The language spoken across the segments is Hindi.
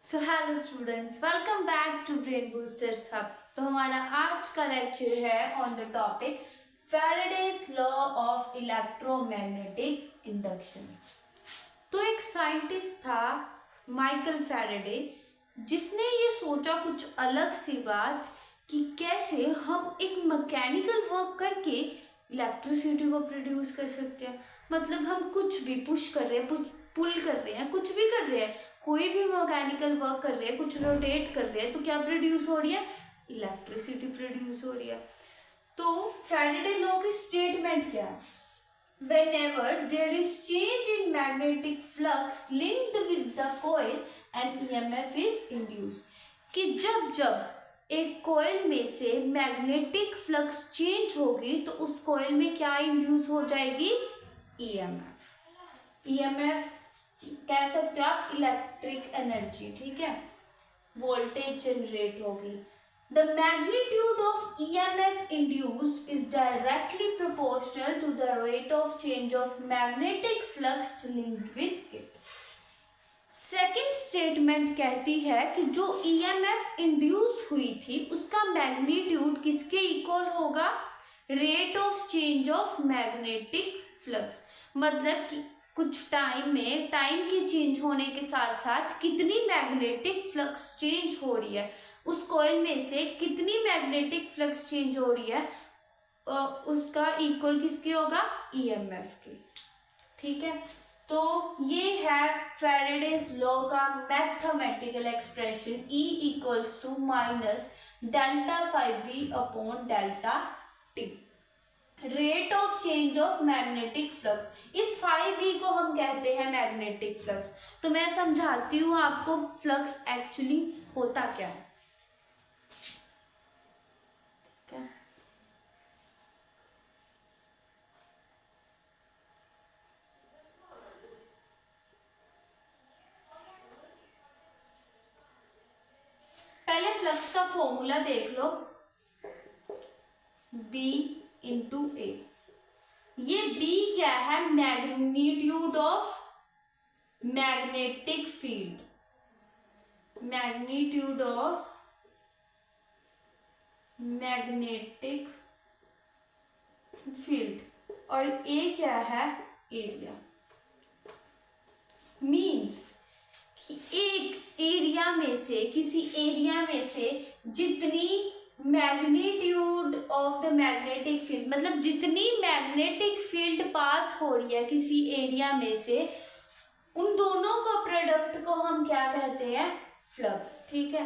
So hello students, welcome back to brain boosters hub. तो हमारा आज का लेक्चर है on the topic Faraday's law of electromagnetic induction. तो एक साइंटिस्ट था माइकल फैराडे, जिसने ये सोचा कुछ अलग सी बात कि कैसे हम एक मैकेनिकल वर्क करके इलेक्ट्रिसिटी को प्रोड्यूस कर सकते हैं। मतलब हम कुछ भी पुश कर रहे हैं, पुल कर रहे हैं, कुछ भी कर रहे हैं, कोई भी मैकेनिकल वर्क कर रहे हैं, कुछ रोटेट कर रहे हैं, तो क्या प्रोड्यूस हो रही है? इलेक्ट्रिसिटी प्रोड्यूस हो रही है। तो फैराडे लॉ की स्टेटमेंट क्या है? Whenever there is change in magnetic flux linked with the coil, an EMF is induced. कि जब जब एक कॉइल में से मैग्नेटिक फ्लक्स चेंज होगी तो उस कॉइल में क्या इंड्यूस हो जाएगी? ईएमएफ। ईएमएफ कह सकते हो आप इलेक्ट्रिक एनर्जी, ठीक है, वोल्टेज जनरेट होगी। The magnitude of EMF induced is directly proportional to the rate of change of magnetic flux linked with it. Second statement कहती है कि जो EMF इंड्यूस्ड हुई थी उसका मैग्नीट्यूड किसके इक्वल होगा? Rate of change of magnetic flux. मतलब कि कुछ टाइम में, टाइम के चेंज होने के साथ साथ कितनी मैग्नेटिक फ्लक्स चेंज हो रही है, उस कॉइल में से कितनी मैग्नेटिक फ्लक्स चेंज हो रही है, उसका इक्वल किसके होगा? ईएमएफ के। ठीक है, तो ये है फैराडेज लॉ का mathematical expression E equals to minus delta 5B upon delta T, rate of change of magnetic flux. इस 5B को हम कहते हैं मैग्नेटिक फ्लक्स। तो मैं समझाती हूँ आपको फ्लक्स एक्चुअली होता क्या है। पहले फ्लक्स का फॉर्मूला देख लो, B इंटू ए। ये B क्या है? Magnitude of magnetic field, magnitude of magnetic field, और A क्या है? एरिया। मीन्स कि एक एरिया में से, किसी एरिया में से जितनी magnitude of the magnetic field, मतलब जितनी मैग्नेटिक फील्ड पास हो रही है किसी एरिया में से, उन दोनों का प्रोडक्ट को हम क्या कहते हैं? फ्लक्स। ठीक है,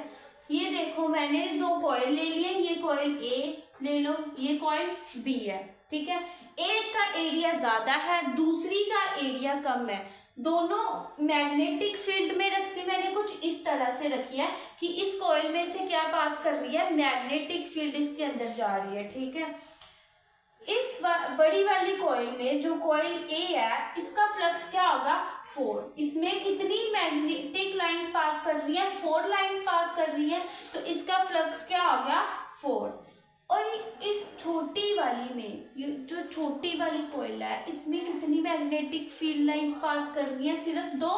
ये देखो मैंने दो कॉइल ले लिए, ये कॉइल A ले लो, ये कॉइल B है। ठीक है, एक का एरिया ज्यादा है, दूसरी का एरिया कम है। दोनों मैग्नेटिक फील्ड में रखती मैंने कुछ इस तरह से रखी है कि इस कॉइल में से क्या पास कर रही है? मैग्नेटिक फील्ड इसके अंदर जा रही है। ठीक है, इस बड़ी वाली कॉइल में जो कॉइल A है, इसका फ्लक्स क्या होगा? 4। इसमें कितनी मैग्नेटिक लाइंस पास कर रही है? 4 लाइंस पास कर रही है, तो इसका फ्लक्स क्या हो गया? 4। और इस छोटी वाली में, ये जो छोटी वाली कॉइल है, इसमें कितनी मैग्नेटिक फील्ड लाइंस पास कर रही है? सिर्फ 2,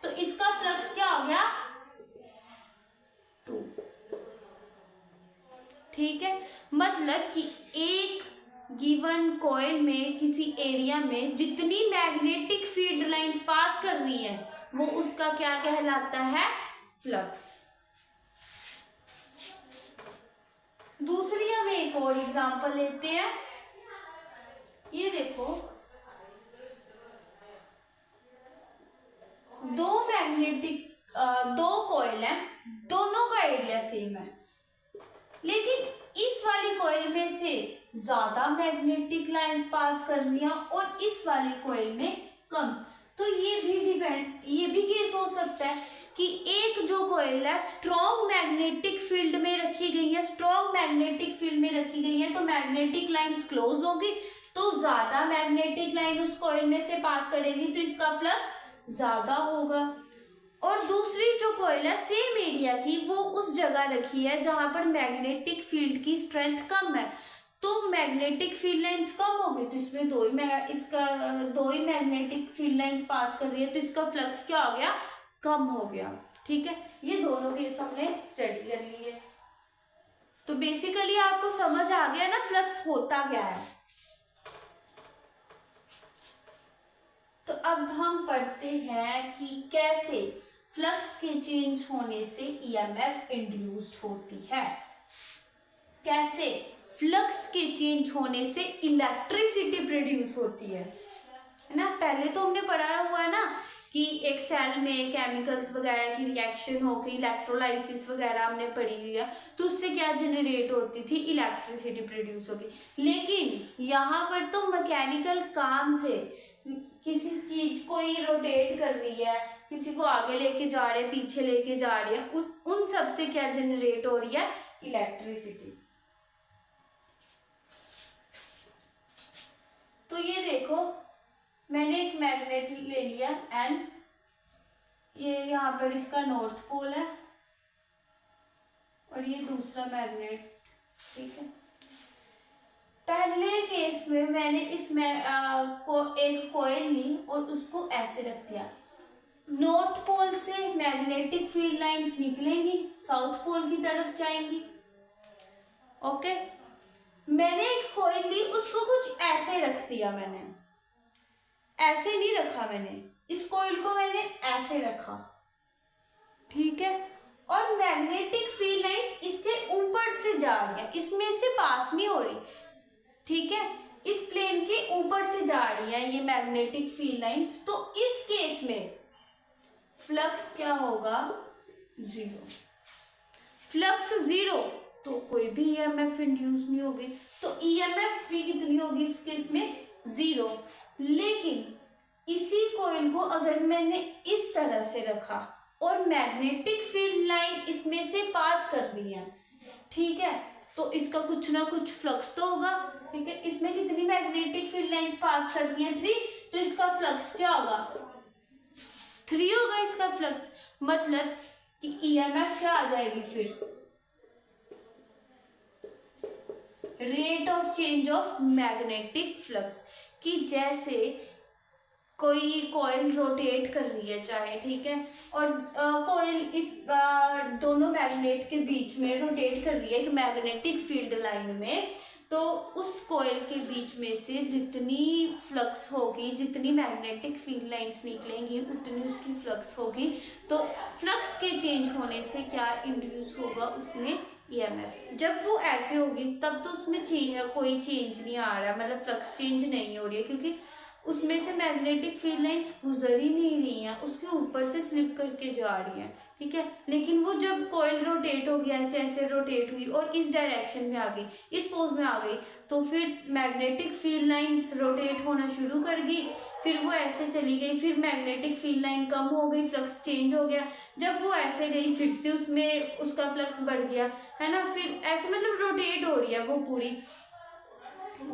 तो इसका फ्लक्स क्या हो गया? 2। ठीक है, मतलब कि एक गिवन कॉइल में, किसी एरिया में जितनी मैग्नेटिक फील्ड लाइंस पास कर रही है, वो उसका क्या कहलाता है? फ्लक्स। दूसरी हम एक और एग्जांपल लेते हैं। ये देखो, दो कॉइल है, दोनों का एरिया सेम है, लेकिन इस वाली कॉइल में से ज्यादा मैग्नेटिक लाइंस पास कर रही हैं और इस वाली कॉइल में कम। तो ये भी केस हो सकता है कि एक जो कॉइल है स्ट्रॉन्ग मैग्नेटिक फील्ड में रखी गई है, स्ट्रॉन्ग मैग्नेटिक फील्ड में रखी गई है, तो मैग्नेटिक लाइंस क्लोज होगी, तो ज्यादा मैग्नेटिक लाइन उस कॉइल में से पास करेगी, तो इसका फ्लक्स ज्यादा होगा। और दूसरी जो कॉइल है सेम एरिया की, वो उस जगह रखी है जहां पर मैग्नेटिक फील्ड की स्ट्रेंथ कम है, तो मैग्नेटिक फील्ड लाइंस कम हो गई, तो इसमें दो ही मैग्नेटिक फील्ड लाइंस पास कर रही है, तो इसका फ्लक्स क्या हो गया? कम हो गया। ठीक है, ये दोनों केस हमने स्टडी कर ली है। तो बेसिकली आपको समझ आ गया ना फ्लक्स होता क्या है। तो अब हम पढ़ते हैं कि कैसे फ्लक्स के चेंज होने से ईएमएफ इंड्यूस्ड होती है, कैसे फ्लक्स के चेंज होने से इलेक्ट्रिसिटी प्रोड्यूस होती है ना। पहले तो हमने पढ़ा हुआ है ना कि एक सेल में केमिकल्स वगैरह की रिएक्शन होकर इलेक्ट्रोलाइसिस वगैरह हमने पढ़ी हुई है, तो उससे क्या जनरेट होती थी, इलेक्ट्रिसिटी प्रोड्यूस होगी। लेकिन यहाँ पर तो मैकेनिकल काम से किसी चीज को ही रोटेट कर रही है, किसी को आगे लेके जा रहे हैं, पीछे लेके जा रही है, उन सब से क्या जनरेट हो रही है, इलेक्ट्रिसिटी। तो ये देखो मैंने एक मैग्नेट ले लिया एंड ये यहाँ पर इसका नॉर्थ पोल है और ये दूसरा मैग्नेट, ठीक है। पहले केस में मैंने इसमें एक कॉइल ली और उसको ऐसे रख दिया। नॉर्थ पोल से मैग्नेटिक फील्ड लाइंस निकलेंगी, साउथ पोल की तरफ जाएंगी। ओके, मैंने एक कॉइल ली, उसको कुछ ऐसे रख दिया। मैंने ऐसे नहीं रखा, मैंने इस कॉइल को मैंने ऐसे रखा, ठीक है। और मैग्नेटिक फील्ड लाइंस इसके ऊपर से जा रही है, इसमें से पास नहीं हो रही, ठीक है। इस प्लेन के ऊपर से जा रही है ये मैग्नेटिक फील्ड लाइंस। तो इस केस में फ्लक्स क्या होगा, जीरो। फ्लक्स जीरो तो कोई भी ईएमएफ इंड्यूस नहीं होगी, तो ईएमएफ भी कितनी होगी इस केस में, जीरो। लेकिन इसी कॉइल को अगर मैंने इस तरह से रखा और मैग्नेटिक फील्ड लाइन इसमें से पास कर रही है, ठीक है, तो इसका कुछ ना कुछ फ्लक्स तो होगा, ठीक है। इसमें जितनी मैग्नेटिक फील्ड लाइंस पास कर रही हैं 3, तो इसका फ्लक्स क्या होगा, 3 होगा इसका फ्लक्स। मतलब कि ईएमएफ क्या आ जाएगी फिर, rate of change of magnetic flux. कि जैसे कोई कॉइल रोटेट कर रही है चाहे, ठीक है, और कॉइल इस दोनों मैग्नेट के बीच में रोटेट कर रही है एक मैग्नेटिक फील्ड लाइन में, तो उस कॉइल के बीच में से जितनी फ्लक्स होगी, जितनी मैग्नेटिक फील्ड लाइंस निकलेंगी उतनी उसकी फ्लक्स होगी। तो फ्लक्स के चेंज होने से क्या इंड्यूस होगा उसमें, ईएमएफ। जब वो ऐसे होगी तब तो उसमें कोई चेंज नहीं आ रहा, मतलब फ्लक्स चेंज नहीं हो रही है, क्योंकि उसमें से मैग्नेटिक फील्ड लाइंस गुजर ही नहीं रही हैं, उसके ऊपर से स्लिप करके जा रही हैं, ठीक है। लेकिन वो जब कॉइल रोटेट हो गया, ऐसे ऐसे रोटेट हुई और इस डायरेक्शन में आ गई, इस पोज में आ गई, तो फिर मैग्नेटिक फील्ड लाइंस रोटेट होना शुरू कर गई, फिर वो ऐसे चली गई, फिर मैग्नेटिक फील्ड लाइन कम हो गई, फ्लक्स चेंज हो गया। जब वो ऐसे गई फिर से उसमें उसका फ्लक्स बढ़ गया, है ना, फिर ऐसे मतलब रोटेट हो रही है वो पूरी।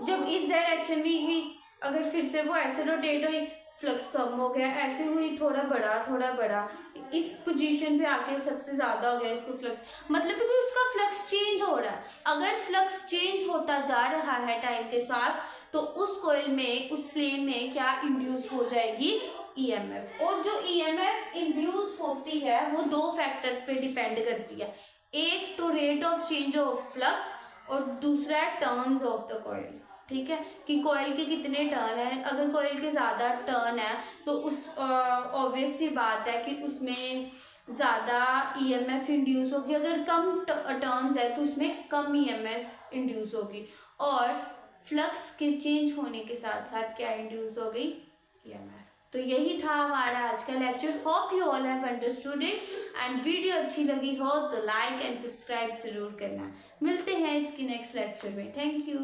जब इस डायरेक्शन में गई, अगर फिर से वो ऐसे रोटेट हुई, फ्लक्स कम हो गया, ऐसे हुई, थोड़ा बड़ा, इस पोजीशन पे आके सबसे ज्यादा हो गया इसको फ्लक्स, मतलब कि उसका फ्लक्स चेंज हो रहा है। अगर फ्लक्स चेंज होता जा रहा है टाइम के साथ, तो उस कॉइल में, उस प्लेन में क्या इंड्यूस हो जाएगी, ईएमएफ। और जो ईएमएफ इंड्यूस होती है वो 2 फैक्टर्स पे डिपेंड करती है, एक तो rate of change of flux और दूसरा है टर्न्स ऑफ द कॉइल, ठीक है, कि कॉइल के कितने टर्न है। अगर कॉइल के ज़्यादा टर्न है तो उस ऑब्वियस सी बात है कि उसमें ज़्यादा ईएमएफ इंड्यूस होगी, अगर कम टर्न्स है तो उसमें कम ईएमएफ इंड्यूस होगी। और फ्लक्स के चेंज होने के साथ साथ क्या इंड्यूस हो गई, ईएमएफ। तो यही था हमारा आज का lecture. Hope you all have understood it, and video अच्छी लगी हो तो लाइक एंड सब्सक्राइब जरूर करना। मिलते हैं इसकी नेक्स्ट लेक्चर में। Thank you.